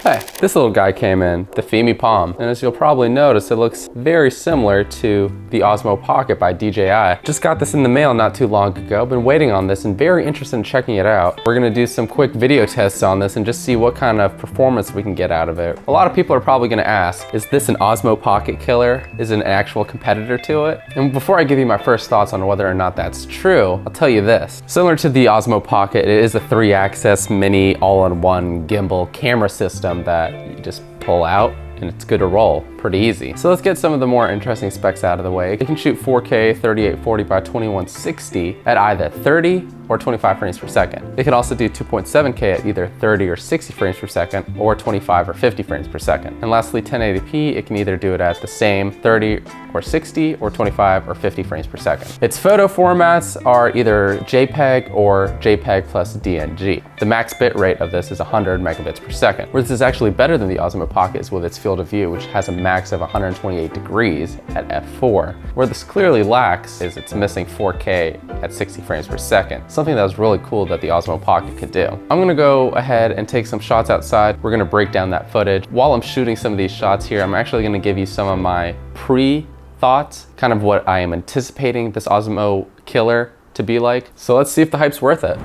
Hey, this little guy came in, the Fimi Palm, and as you'll probably notice, it looks very similar to the Osmo Pocket by DJI. Just got this in the mail not too long ago, been waiting on this and very interested in checking it out. We're gonna do some quick video tests on this and just see what kind of performance we can get out of it. A lot of people are probably gonna ask, is this an Osmo Pocket killer? Is it an actual competitor to it? And before I give you my first thoughts on whether or not that's true, I'll tell you this. Similar to the Osmo Pocket, it is a 3-axis mini all-in-one gimbal camera system that you just pull out and it's good to roll pretty easy. So let's get some of the more interesting specs out of the way. It can shoot 4K 3840 by 2160 at either 30 or 25 frames per second. It can also do 2.7K at either 30 or 60 frames per second or 25 or 50 frames per second. And lastly, 1080p, it can either do it at the same 30 or 60 or 25 or 50 frames per second. Its photo formats are either JPEG or JPEG plus DNG. The max bit rate of this is 100 megabits per second. Where this is actually better than the Osmo Pocket is with its field of view, which has a max of 128 degrees at f4. Where this clearly lacks is it's missing 4K at 60 frames per second. Something that was really cool that the Osmo Pocket could do. I'm gonna go ahead and take some shots outside. We're gonna break down that footage. While I'm shooting some of these shots here, I'm actually gonna give you some of my pre-thoughts, kind of what I am anticipating this Osmo killer to be like. So let's see if the hype's worth it.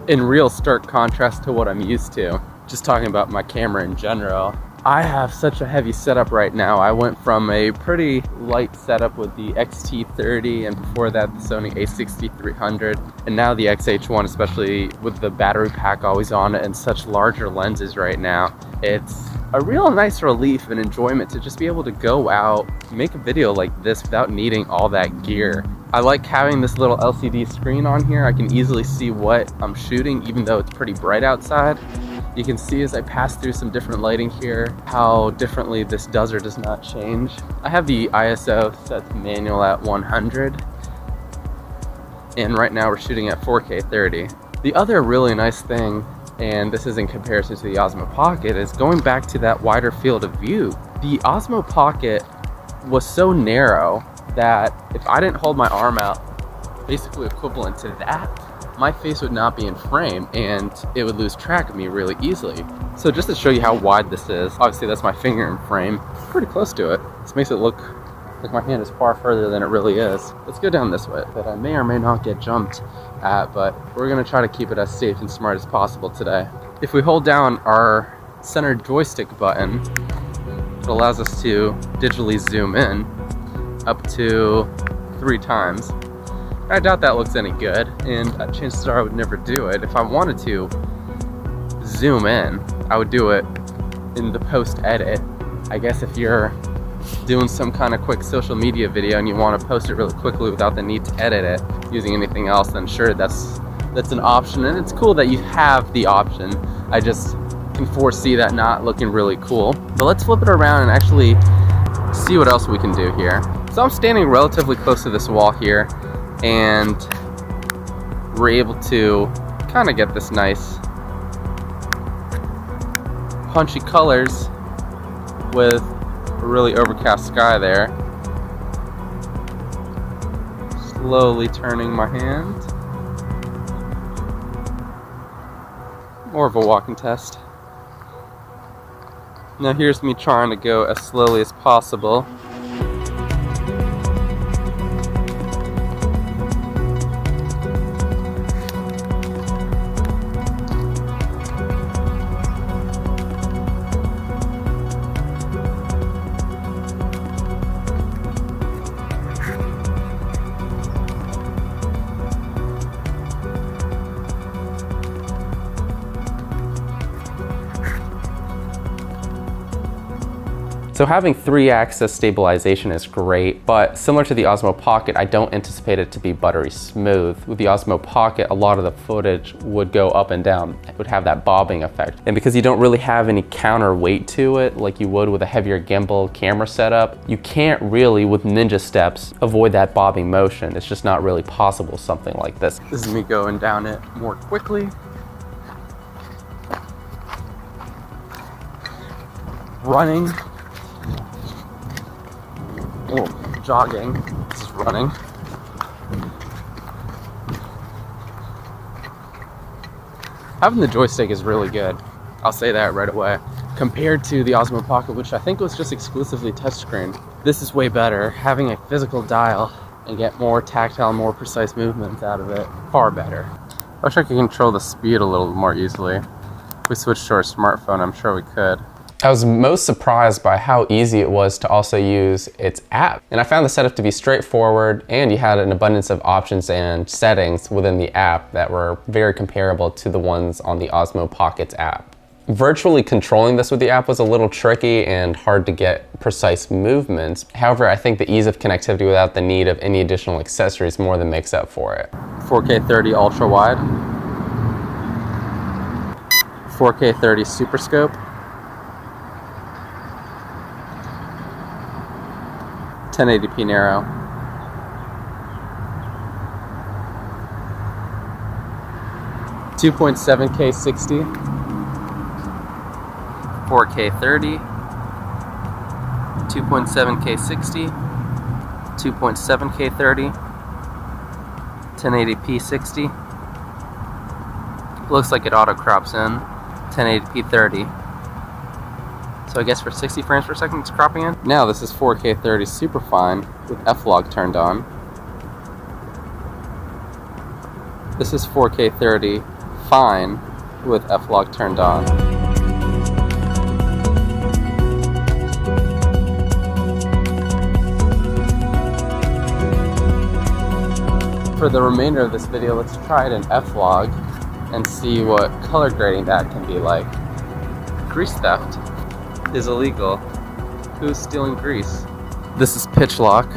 In real stark contrast to what I'm used to, just talking about my camera in general, I have such a heavy setup right now. I went from a pretty light setup with the X-T30 and before that the Sony a6300 and now the X-H1, especially with the battery pack always on it and such larger lenses right now. It's a real nice relief and enjoyment to just be able to go out, make a video like this without needing all that gear. I like having this little LCD screen on here. I can easily see what I'm shooting even though it's pretty bright outside. You can see as I pass through some different lighting here how differently this does or does not change. I have the ISO set to manual at 100 and right now we're shooting at 4K 30. The other really nice thing, and this is in comparison to the Osmo Pocket, is going back to that wider field of view. The Osmo Pocket was so narrow that if I didn't hold my arm out, basically equivalent to that, my face would not be in frame and it would lose track of me really easily. So just to show you how wide this is, obviously that's my finger in frame, pretty close to it. This makes it look like my hand is far further than it really is. Let's go down this way that I may or may not get jumped at, but we're gonna try to keep it as safe and smart as possible today. If we hold down our center joystick button, it allows us to digitally zoom in up to 3 times. I doubt that looks any good, and chances are I would never do it. If I wanted to zoom in, I would do it in the post-edit. I guess if you're doing some kind of quick social media video and you want to post it really quickly without the need to edit it using anything else, then sure, that's an option, and it's cool that you have the option. I just can foresee that not looking really cool. But let's flip it around and actually see what else we can do here. So I'm standing relatively close to this wall here, and we're able to kind of get this nice punchy colors with a really overcast sky there. Slowly turning my hand. More of a walking test. Now here's me trying to go as slowly as possible. So having 3-axis stabilization is great, but similar to the Osmo Pocket, I don't anticipate it to be buttery smooth. With the Osmo Pocket, a lot of the footage would go up and down. It would have that bobbing effect. And because you don't really have any counterweight to it, like you would with a heavier gimbal camera setup, you can't really, with ninja steps, avoid that bobbing motion. It's just not really possible with something like this. This is me going down it more quickly. Running. Oh, jogging. This is running. Having the joystick is really good. I'll say that right away. Compared to the Osmo Pocket, which I think was just exclusively touchscreen, this is way better. Having a physical dial and get more tactile, more precise movements out of it, far better. I wish I could control the speed a little more easily. If we switched to our smartphone, I'm sure we could. I was most surprised by how easy it was to also use its app. And I found the setup to be straightforward, and you had an abundance of options and settings within the app that were very comparable to the ones on the Osmo Pocket's app. Virtually controlling this with the app was a little tricky and hard to get precise movements. However, I think the ease of connectivity without the need of any additional accessories more than makes up for it. 4K 30 ultra wide, 4K 30 Superscope, 1080p narrow, 2.7K 60, 4K 30, 2.7K 60, 2.7K 30, 1080p 60. Looks like it auto crops in 1080p 30. So I guess for 60 frames per second it's cropping in. Now this is 4K 30 Superfine with F-Log turned on. This is 4K 30 Fine with F-Log turned on. For the remainder of this video, let's try it in F-Log and see what color grading that can be like. Grease theft is illegal. Who's stealing grease? This is pitch lock.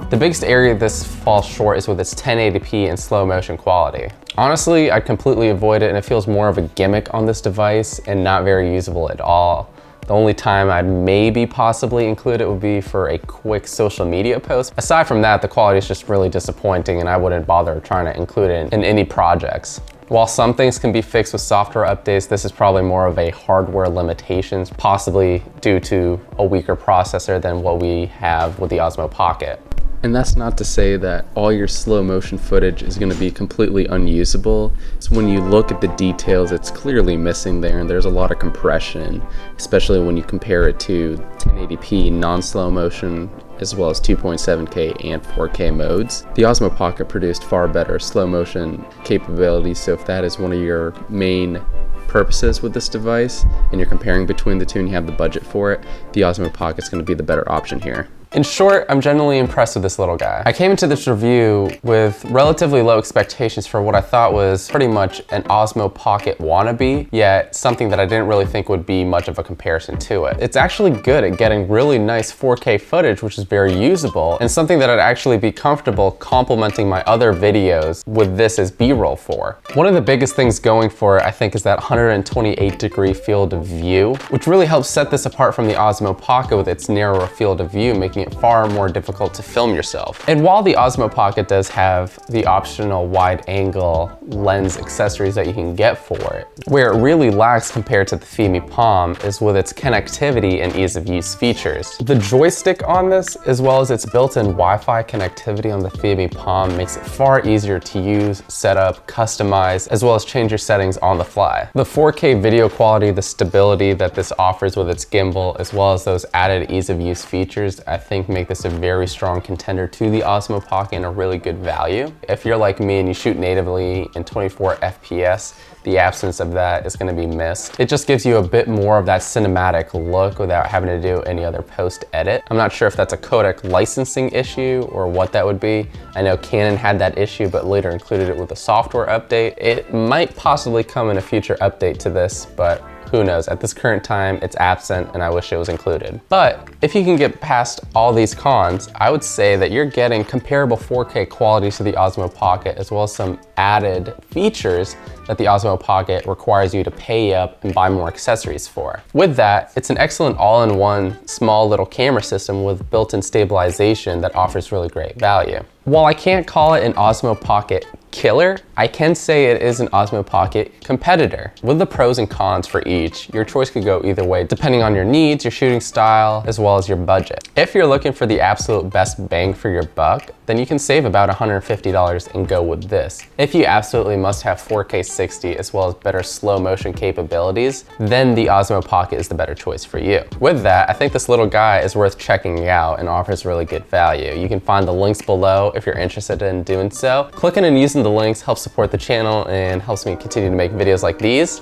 The biggest area this falls short is with its 1080p and slow motion quality. Honestly, I'd completely avoid it, and it feels more of a gimmick on this device and not very usable at all. The only time I'd maybe possibly include it would be for a quick social media post. Aside from that, the quality is just really disappointing, and I wouldn't bother trying to include it in any projects. While some things can be fixed with software updates, this is probably more of a hardware limitations, possibly due to a weaker processor than what we have with the Osmo Pocket. And that's not to say that all your slow motion footage is going to be completely unusable. So when you look at the details, it's clearly missing there, and there's a lot of compression, especially when you compare it to 1080p non-slow motion as well as 2.7K and 4K modes. The Osmo Pocket produced far better slow motion capabilities, so if that is one of your main purposes with this device and you're comparing between the two and you have the budget for it, the Osmo Pocket's going to be the better option here. In short, I'm genuinely impressed with this little guy. I came into this review with relatively low expectations for what I thought was pretty much an Osmo Pocket wannabe, yet something that I didn't really think would be much of a comparison to it. It's actually good at getting really nice 4K footage, which is very usable, and something that I'd actually be comfortable complementing my other videos with this as B-roll for. One of the biggest things going for it, I think, is that 128-degree field of view, which really helps set this apart from the Osmo Pocket with its narrower field of view, making it it far more difficult to film yourself. And while the Osmo Pocket does have the optional wide angle lens accessories that you can get for it, where it really lacks compared to the Fimi Palm is with its connectivity and ease of use features. The joystick on this, as well as its built-in Wi-Fi connectivity on the Fimi Palm, makes it far easier to use, set up, customize, as well as change your settings on the fly. The 4K video quality, the stability that this offers with its gimbal, as well as those added ease of use features, I think make this a very strong contender to the Osmo Pocket and a really good value. If you're like me and you shoot natively in 24 FPS, the absence of that is going to be missed. It just gives you a bit more of that cinematic look without having to do any other post edit. I'm not sure if that's a codec licensing issue or what that would be. I know Canon had that issue but later included it with a software update. It might possibly come in a future update to this, but who knows? At this current time, it's absent and I wish it was included. But if you can get past all these cons, I would say that you're getting comparable 4K quality to the Osmo Pocket, as well as some added features that the Osmo Pocket requires you to pay up and buy more accessories for. With that, it's an excellent all-in-one small little camera system with built-in stabilization that offers really great value. While I can't call it an Osmo Pocket killer, I can say it is an Osmo Pocket competitor. With the pros and cons for each, your choice could go either way depending on your needs, your shooting style, as well as your budget. If you're looking for the absolute best bang for your buck, then you can save about $150 and go with this. If you absolutely must have 4K 60 as well as better slow motion capabilities, then the Osmo Pocket is the better choice for you. With that, I think this little guy is worth checking out and offers really good value. You can find the links below if you're interested in doing so. Clicking and using the links helps support the channel and helps me continue to make videos like these.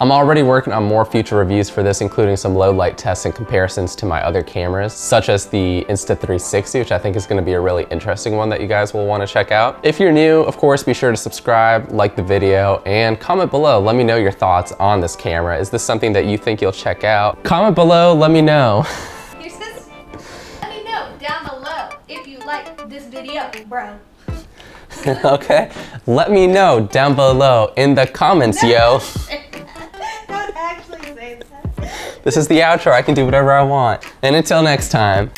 I'm already working on more future reviews for this, including some low light tests and comparisons to my other cameras, such as the Insta360, which I think is going to be a really interesting one that you guys will want to check out. If you're new, of course, be sure to subscribe, like the video, and comment below. Let me know your thoughts on this camera. Is this something that you think you'll check out? Comment below, let me know. Let me know down below if you like this video, bro. Okay, let me know down below in the comments, yo. Don't actually say that. This is the outro. I can do whatever I want. And until next time.